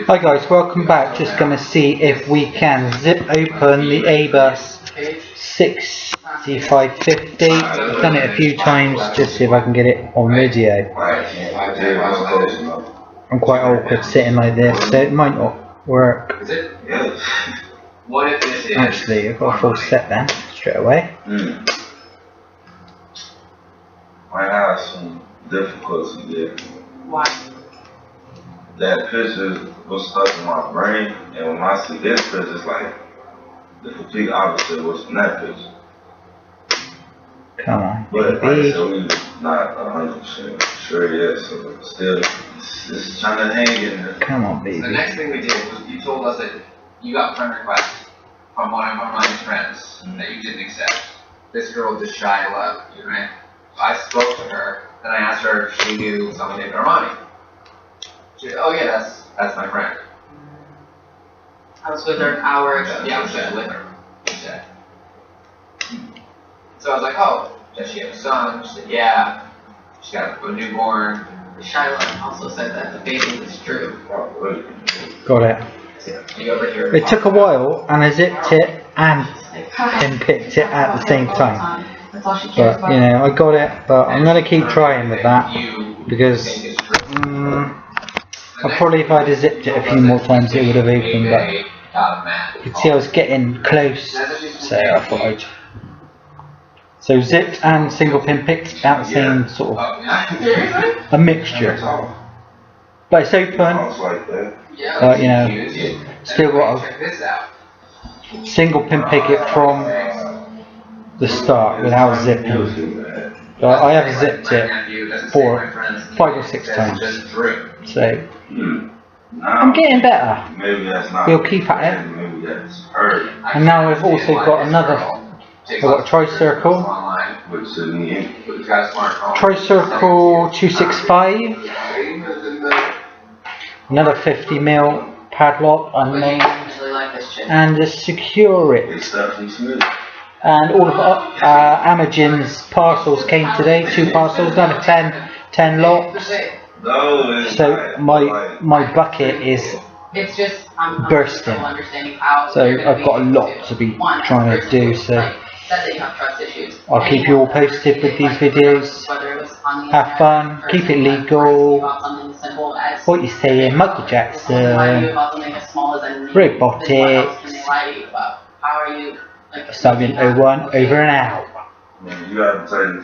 Hi guys, welcome back. Just going to see if we can zip open the A-Bus 6550. I've done it a few times, just see if I can get it on video. I'm quite awkward sitting like this, so it might not work. Actually, I've got a full set then, straight away. I have some difficulty there. Why? That picture was stuck in my brain, and when I see this picture, it's like the complete opposite of what's in that picture. Come on, But like I baby. said, we're not 100% sure yet, so still, it's trying to hang in there. Come on, baby. The next thing we did was you told us that you got friend requests from one of my friends that you didn't accept. This girl just shy left you, right? So I spoke to her, then I asked her if she knew someone named Armani. She said, oh yeah, that's my friend. I was with her an hour ago. Yeah, I was just with her, she said. So I was like, oh, does she have a son? She said, yeah. She's got a newborn. Shiloh also said that the baby was true. Got it. You over here. It took a while, and I zipped it and picked it at the same time. That's all she cares But, you know, I got it, but I'm going to keep trying with that, You because I probably, if I'd have zipped it a few more times, it would have opened, but you could see I was getting close, so I thought I'd... So zipped and single pin picked out the same sort of, a mixture. But it's open, but you know, still got check this out. a single pin pick it from the start without zipping. But I have zipped it 5 or 6 times, so I'm getting better. Maybe that's not. We'll keep at it. Maybe that's her. And now I've also got another, I've got a tri-circle, Which is me. tri-circle 265, another 50mm padlock unnamed, actually like this chick. and a secure it. It's definitely smooth. And all of Amagin's parcels came today, 2 parcels, another 10 lots. No, it's So not, my bucket is It's just I'm bursting. understanding how. So you're gonna I've got a be lot able to be one trying to person do, who, so like, said that you have trust issues. I'll keep you all posted with these videos. Whether it was on the Have internet, fun, person keep it who legal. about something as simple as What you saying, Michael lie to you Jackson, about something as small as a name. robotics. Then what else can they lie to you about? How are you like 701 over and out. Man, you gotta tell